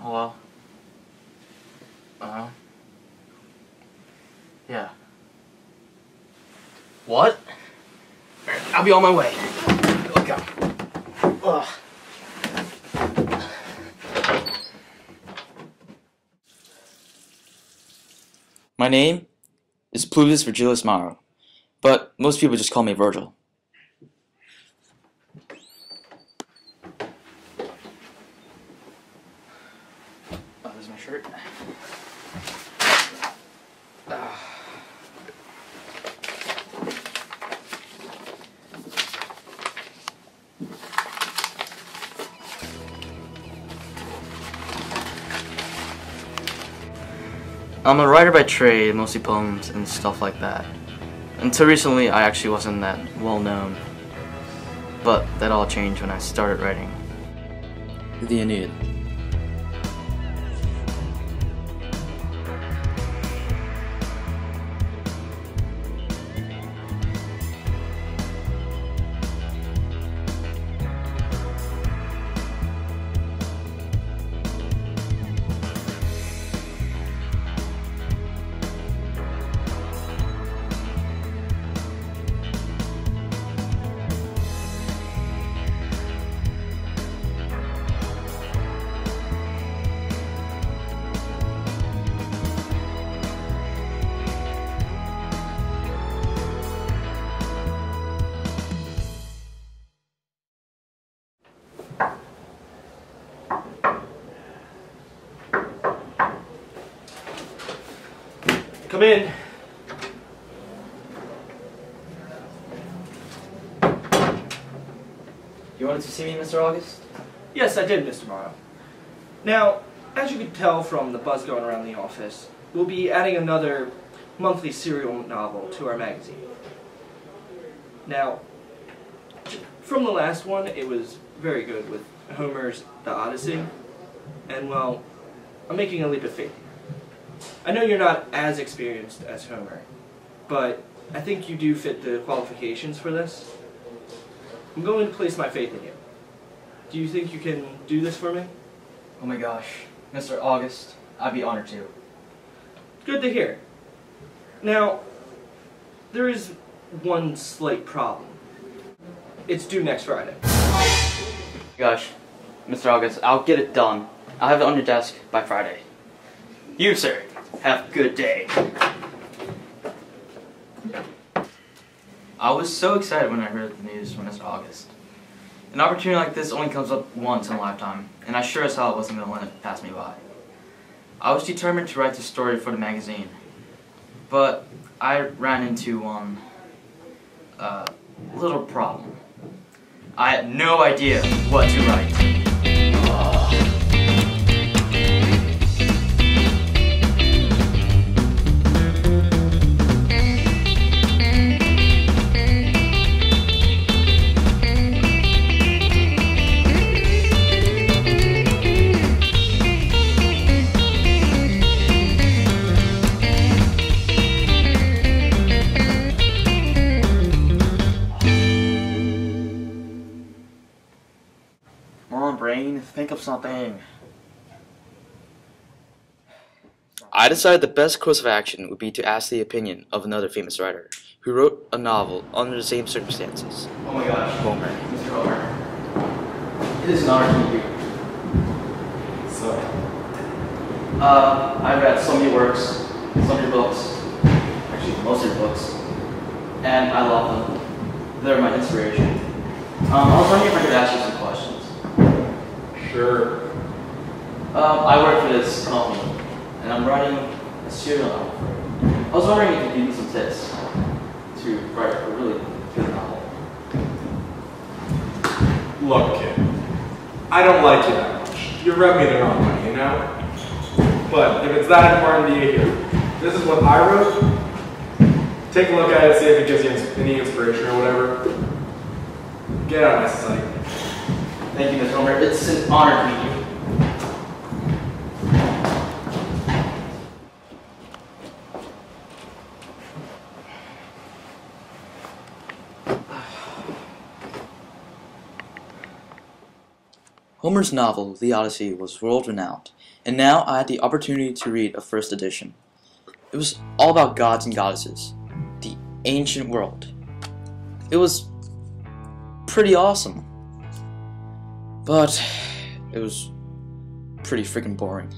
Hello? Uh-huh. Yeah. What? Alright, I'll be on my way. Let's go. Ugh. My name is Plutus Virgilis Maro, but most people just call me Virgil. Oh, there's my shirt. I'm a writer by trade, mostly poems and stuff like that. Until recently, I actually wasn't that well known. But that all changed when I started writing the Aeneid. Come in. You wanted to see me, Mr. August? Yes, I did, Mr. Morrow. Now, as you can tell from the buzz going around the office, we'll be adding another monthly serial novel to our magazine. Now, from the last one, it was very good with Homer's The Odyssey, and well, I'm making a leap of faith. I know you're not as experienced as Homer, but I think you do fit the qualifications for this. I'm going to place my faith in you. Do you think you can do this for me? Oh my gosh, Mr. August, I'd be honored to. Good to hear. Now, there is one slight problem. It's due next Friday. Gosh, Mr. August, I'll get it done. I'll have it on your desk by Friday. You, sir, have a good day. I was so excited when I heard the news from Mr. August. An opportunity like this only comes up once in a lifetime, and I sure as hell wasn't going to let it pass me by. I was determined to write the story for the magazine, but I ran into one little problem. I had no idea what to write. Come on, brain, think of something. I decided the best course of action would be to ask the opinion of another famous writer who wrote a novel under the same circumstances. Oh my gosh, Homer. Mr. Homer. It is an honor to meet you. So, I've read some of your works, some of your books, actually most of your books, and I love them. They're my inspiration. I was wondering if I could ask you some questions. Sure. I work for this company, and I'm writing a serial novel for it. I was wondering if you could give me some tips to write a really good novel. Look, kid. I don't like you that much. You rubbed me the wrong way, you know? But if it's that important to you here, this is what I wrote. Take a look at it, see if it gives you any inspiration or whatever. Get out of my sight. Thank you, Mr. Homer. It's an honor to meet you. Homer's novel, The Odyssey, was world-renowned, and now I had the opportunity to read a first edition. It was all about gods and goddesses, the ancient world. It was pretty awesome, but it was pretty freaking boring.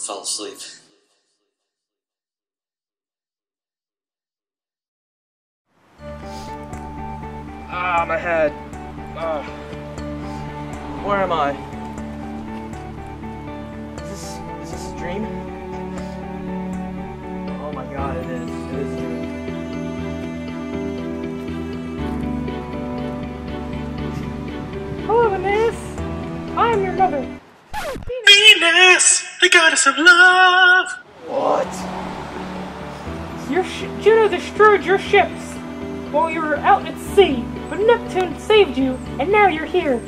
Fell asleep. My head. Where am I? Is this a dream? Oh my god, it is. It is a dream. Hello, Aeneas. I am your mother. Venus, the goddess of love! What? Juno destroyed your ships while you were out at sea, but Neptune saved you, and now you're here.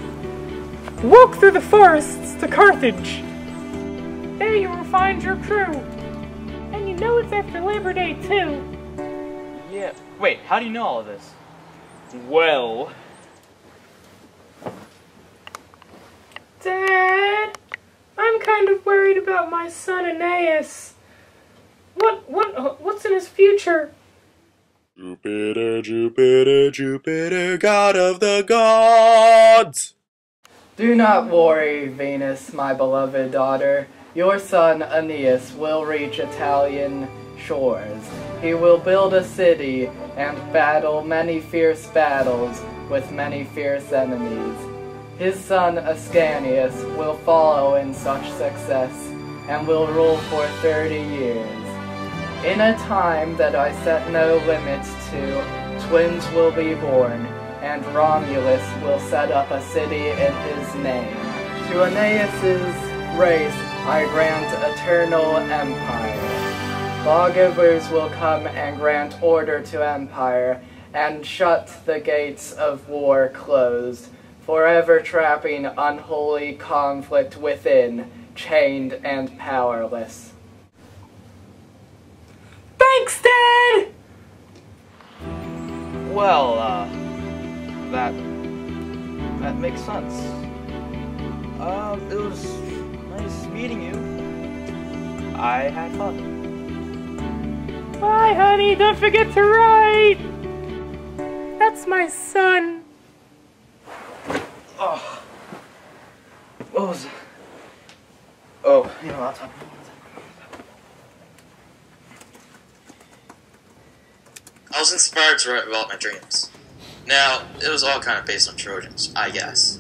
Walk through the forests to Carthage. There you will find your crew. And you know it's after Labor Day, too. Yeah. Wait, how do you know all of this? Well. Dad, I'm kind of worried about my son Aeneas. What's in his future? Jupiter, Jupiter, Jupiter, god of the gods! Do not worry, Venus, my beloved daughter. Your son Aeneas will reach Italian shores. He will build a city and battle many fierce battles with many fierce enemies. His son Ascanius will follow in such success and will rule for 30 years. In a time that I set no limits to, twins will be born, and Romulus will set up a city in his name. To Aeneas's race I grant eternal empire. Lawgivers will come and grant order to empire, and shut the gates of war closed, forever trapping unholy conflict within, chained and powerless. Thanks, Dad! Well, that makes sense. It was nice meeting you. I had fun. Bye, honey. Don't forget to write. That's my son. Oh. What was it? Oh, you know, laptop. I was inspired to write about my dreams. Now, it was all kind of based on Trojans, I guess.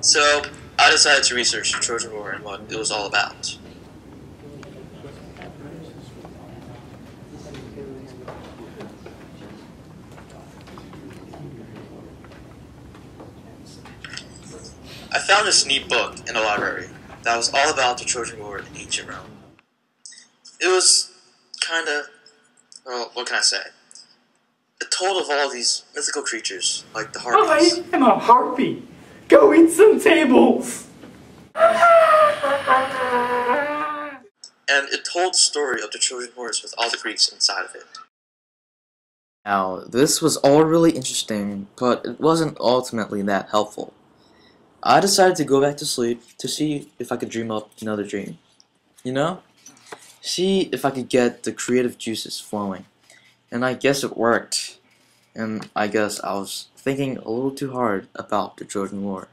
So, I decided to research the Trojan War and what it was all about. I found this neat book in a library that was all about the Trojan War in ancient Rome. It was kinda, well, what can I say? It told of all these mythical creatures, like the harpies. I am a harpy. Go eat some tables. And it told the story of the Trojan Horse with all the Greeks inside of it. Now, this was all really interesting, but it wasn't ultimately that helpful. I decided to go back to sleep to see if I could dream up another dream. You know? See if I could get the creative juices flowing. And I guess it worked. And I guess I was thinking a little too hard about the Trojan War.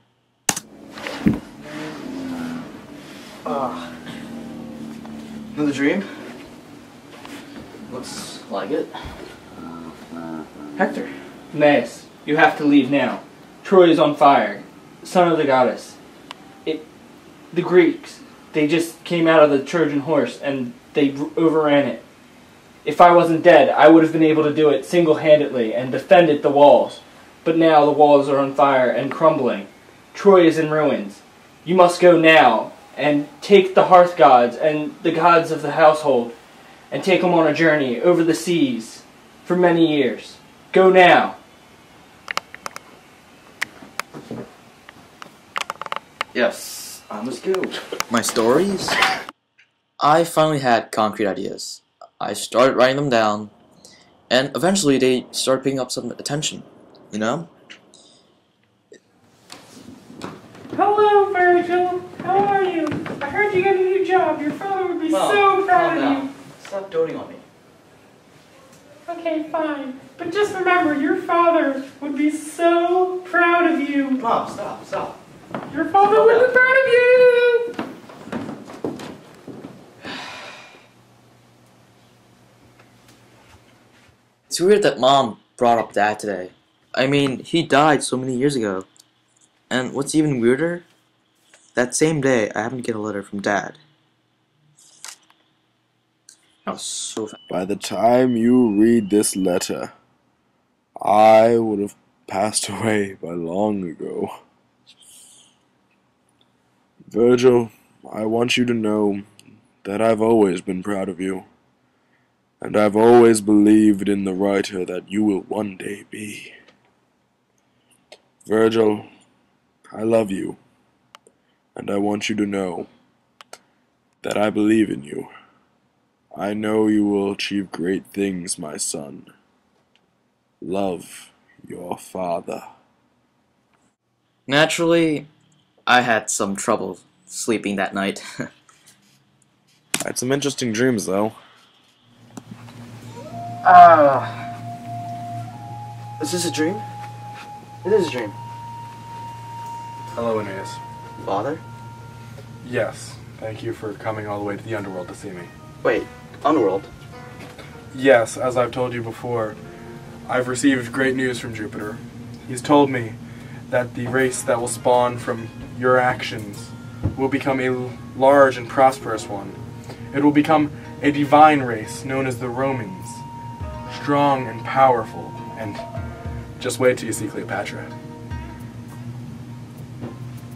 Another dream? Looks like it. Hector. Aeneas, you have to leave now. Troy is on fire. Son of the goddess. The Greeks, they just came out of the Trojan horse and they overran it. If I wasn't dead, I would have been able to do it single-handedly and defended the walls. But now the walls are on fire and crumbling. Troy is in ruins. You must go now and take the hearth gods and the gods of the household and take them on a journey over the seas for many years. Go now. Yes, I must go. My stories? I finally had concrete ideas. I started writing them down, and eventually they started picking up some attention, you know? Hello, Virgil. How are you? I heard you got a new job. Your father would be so proud of you. Stop doting on me. Okay, fine. But just remember, your father would be so proud of you. Mom, stop. Your father would be proud of you! It's weird that Mom brought up Dad today. I mean, he died so many years ago. And what's even weirder? That same day, I happened to get a letter from Dad. I was so By the time you read this letter, I would have passed away by long ago. Virgil, I want you to know that I've always been proud of you, and I've always believed in the writer that you will one day be. Virgil, I love you, and I want you to know that I believe in you. I know you will achieve great things, my son. Love, your father. Naturally, I had some trouble sleeping that night. I had some interesting dreams, though. Is this a dream? It is a dream. Hello, Aeneas. Father? Yes, thank you for coming all the way to the underworld to see me. Wait, Underworld? Yes, as I've told you before, I've received great news from Jupiter. He's told me that the race that will spawn from your actions will become a large and prosperous one. It will become a divine race known as the Romans, strong and powerful, and just wait till you see Cleopatra.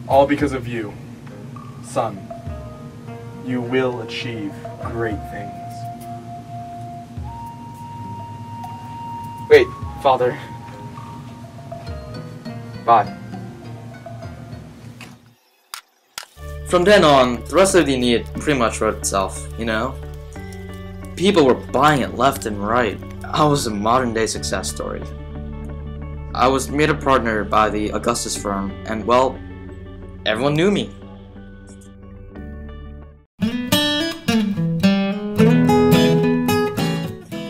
All because of you, son. You will achieve great things. Wait, Father. Bye. From then on, the rest of the Aeneid pretty much wrote itself, you know? People were buying it left and right. I was a modern-day success story. I was made a partner by the Augustus firm, and well, everyone knew me.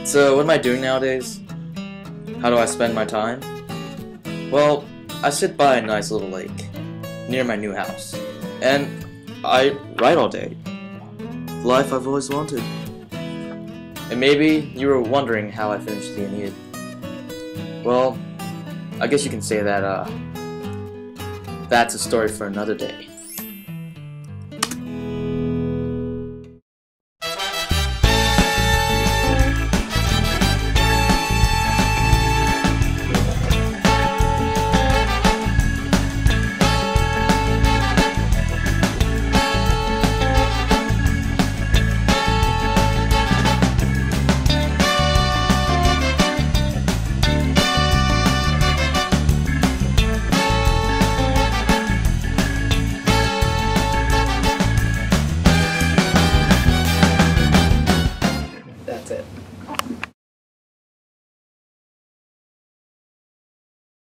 So, what am I doing nowadays? How do I spend my time? Well, I sit by a nice little lake near my new house, and I write all day. The life I've always wanted. And maybe you were wondering how I finished the Aeneid. Well, I guess you can say that, that's a story for another day. That's it.